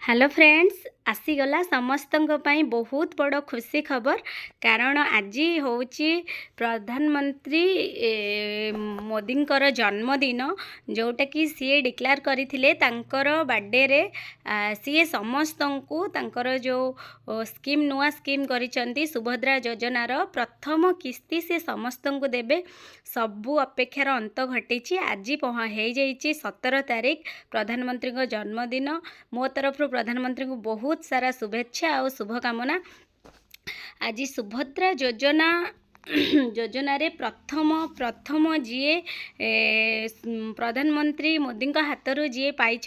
Hello friends आसीगला समस्त बहुत बड़ खुशी खबर कारण आज हूँ प्रधानमंत्री मोदी जन्मदिन जोटा कि सी डिक्लेयर करते बर्थडे रे सी समस्त को जो स्कीम नुआ स्कीम करिसेंती सुभद्रा योजनार प्रथम किस्ती से समस्त को देवे सबू अपेक्षार अंत घटी आज हो 17 तारीख प्रधानमंत्री जन्मदिन मो तरफ प्रधानमंत्री को बहुत सारा शुभेच्छा और शुभकामना। आज सुभद्रा योजना योजना रे प्रथम जी प्रधानमंत्री मोदी हाथ जी पाई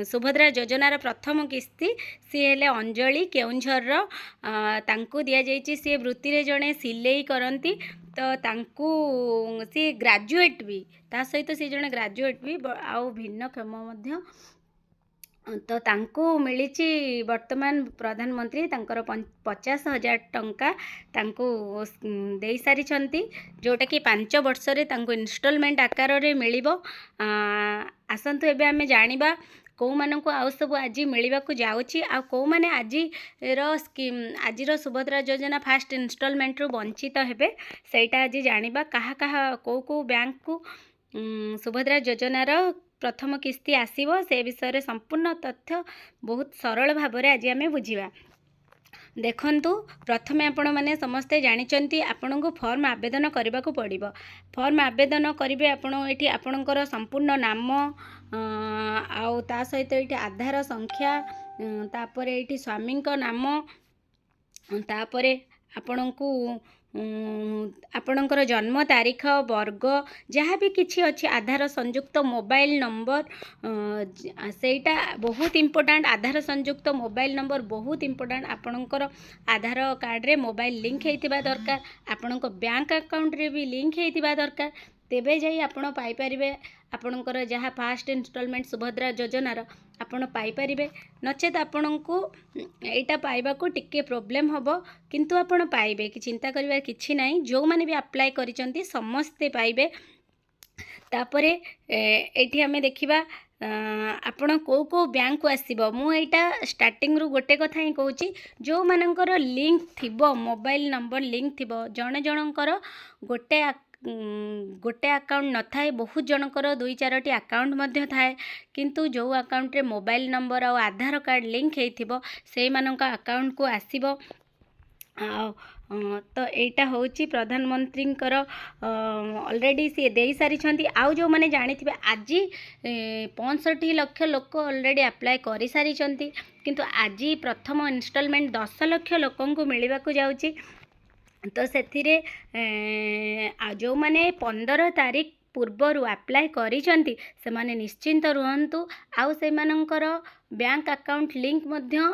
सुभद्रा योजनार प्रथम किस्ती सी हेले अंजलि केउंझर तांकू दिया जाइए सी वृत्ति रे जड़े सिलाई करती तो तांकू सी ग्रेजुएट भी ता सहित सी जड़े ग्रेजुएट भी आउ भिन्नक्षम मध्य तो तांकू मिली वर्तमान प्रधानमंत्री तांकर 50,000 टंका तांकू दे सारी जोटा कि 5 वर्ष रे तांकू इन्स्टॉलमेंट आकार रे मिलिबो। आसंतु एबे आमे जानिबा कौ मानक आउ सब आज मिलवा जाऊँगी आ कौ माने आज स्कीम आज सुभद्रा योजना फास्ट इन्स्टॉलमेंट रु वंचित हेबे सेटा आज जानिबा कहा कहा कौ बैंक को सुभद्रा योजनार प्रथम किस्ती आसीबो से विषय संपूर्ण तथ्य बहुत सरल भाव में आज आम बुझा। देखंतु प्रथमे आपण मैंने समस्ते जानिचंती आपण को फॉर्म आवेदन करने को पड़ो। फॉर्म आवेदन करेंगे आपठी आपणकर संपूर्ण नाम आउ ता सहित ये आधार संख्या तापर ये स्वामी नाम तापर आपण को आपणकर जन्म तारीख वर्ग जहाँ भी किसी अच्छी आधार संयुक्त मोबाइल नंबर सेटा बहुत इम्पोर्टाट आधार संयुक्त मोबाइल नंबर बहुत इम्पोर्टाट आपणकर आधार कार्ड रे मोबाइल लिंक होइतिबा दरकार आपण बैंक अकाउंट रे भी लिंक होइतिबा दरकार तेबे जाई आपण पाई परिबे आपणकर जहाँ फास्ट इन्स्टॉलमेंट सुभद्रा योजनार आपण पाई परिबे नचेत आपण को एटा पाइबा को टिके प्रॉब्लम हबो किंतु आपण पाइबे कि चिंता करिवार किछि नाही जो माने भी अप्लाई करिसंती समस्ते पाइबे। तापरे एठी हमें देखिबा आपण को बैंक को आसीबो मु एटा स्टार्टिंग रु गोटे कथा ही कहूची जो मानकर लिंक थिबो मोबाइल नंबर लिंक थिबो जणे जनकर गोटे अकाउंट न थाए बहुत जनकर 2-4टी अकाउंट मध्य थाए किंतु जो अकाउंट रे मोबाइल नंबर और आधार कार्ड लिंक होइथिबो सेई मानक अकाउंट को आसीबो। तो एटा होची प्रधानमंत्री ऑलरेडी सी दे सारी आउ जो मैंने जानी आज 65 लाख लोक ऑलरेडी अप्लाई कर सारी किंतु आज प्रथम इन्स्टॉलमेंट 10 लाख लोक मिलवा जाऊँगी। तो से जो मैंने 15 तारीख पूर्वर अप्लाई करिसेंती से माने निश्चिंत रुहंतु आउ से मानकर बैंक अकाउंट लिंक मध्य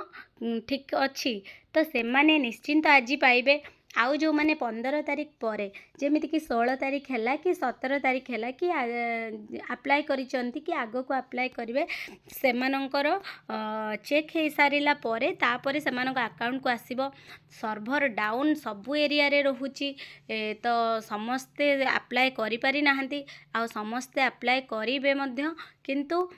ठीक अच्छी तो से माने निश्चिंत आज पाइबे। आउ जो मैंने 15 तारीख पर जमीती कि 16 तारीख है कि 17 तारीख है कि अप्लाई करिसेंती कि आग को अप्लाई करेंगे से मानकर चेक हो सारा पर तापर से अकाउंट को आसीबो। सर्भर डाउन सबू एरिया रे रहूची तो समस्ते अप्लाई करि पारि नाहंती आ समस्ते अप्लाई करिवे मध्य किंतु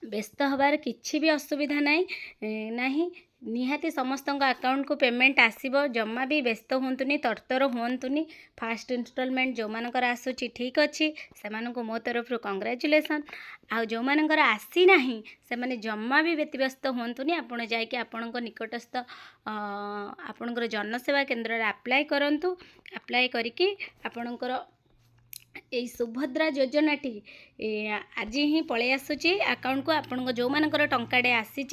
व्यस्त हबार किछि भी असुविधा नाही निहाती समस्त अकाउंट को पेमेंट आसीबो जमा भी व्यस्त होंतुनी तरतर होंतुनी। फास्ट इन्स्टॉलमेंट जो मानकर आसुची ठीक अच्छी से मानक मो तरफ कंग्रेचुलेसन आ जो मानकर आसी नाही से माने जमा भी व्यतिव्यस्त होंतुनी आपण जाइके आपण निकटस्थ आपणकर जनसेवा केन्द्र रे अप्लाई करंतु अप्लाई करिकी आपणकर ए सुभद्रा योजनाटी आज ही पलि आसूची अकाउंट को आपण जो मानकर टंकाटे आसी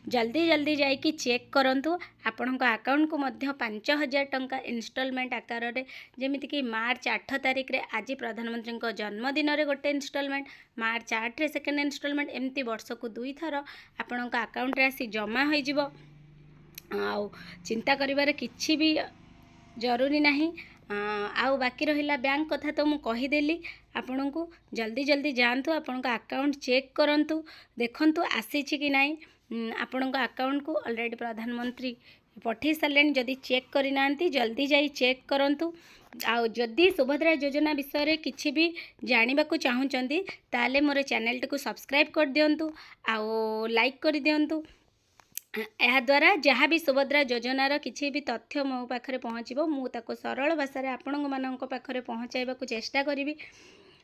जल्दी जल्दी जाइकी चेक करंतु आपण अकाउंट को मध्य 5,000 टंका इन्स्टॉलमेंट आकार रे जेमिति कि मार्च 8 तारीख रे आज प्रधानमंत्री जन्मदिन रे गोटे इन्स्टॉलमेंट मार्च 8 रे सेकेंड इन्स्टॉलमेंट एमती वर्ष को 2 थर आपण अकाउंट रे आसी जमा हो जिवो। आ चिंता करिवार किछि भी जरूरी नहीं। आउ बाकी रहिला बैंक कथा तो मु कहीदेली आपण को जल्दी जल्दी जातु आपण अकाउंट चेक करंतु देखंतु आसी कि नहीं आपण अकाउंट को ऑलरेडी प्रधानमंत्री पठेई सारे जदि चेक करना जल्दी जाई चेक करंतु आउ जदि सुभद्रा योजना विषय रे किछि भी जानिबा को चाहुचंती ताले मोर चैनल को सब्सक्राइब कर दियंतु आउ लाइक कर दियंतु यह द्वारा जहाँ भी सुभद्रा योजनार किसी भी तथ्य मो पाखे पहुँचो मुझे सरल भाषा आपण मानक पाखे पहुँचाइबा को चेष्टा करी।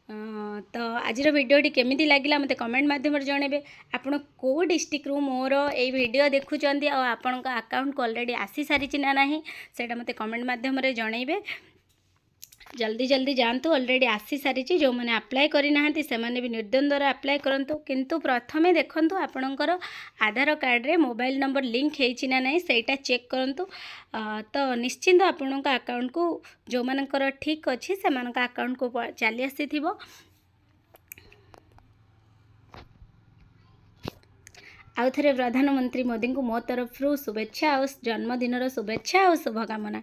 तो आज भिडियोटी केमिति लगिला मते कमेंट माध्यम जनइबे। आपण को डिस्ट्रिक्ट रु मोर ए वीडियो देखुचंती आ आपण अकाउंट को ऑलरेडी आसी सारी ना नहीं सेटा मते कमेंट माध्यम जनइबे। जल्दी जल्दी जातु ऑलरेडी आसी सारी जो मैंने अप्लाई करना से भी निर्द्वंद्वर अप्लाई करूँ किंतु प्रथमे देखंतु आपणकर आधार कार्ड रे मोबाइल नंबर लिंक होइछि ना नहीं सेटा चेक करंतु। तो निश्चिंत आपण अकाउंट को जो मानकर ठीक अच्छी से अकाउंट को चली आसीथिबो। आउ थे प्रधानमंत्री मोदी को मो तरफ शुभेच्छा और जन्मदिन शुभेच्छा और शुभकामना।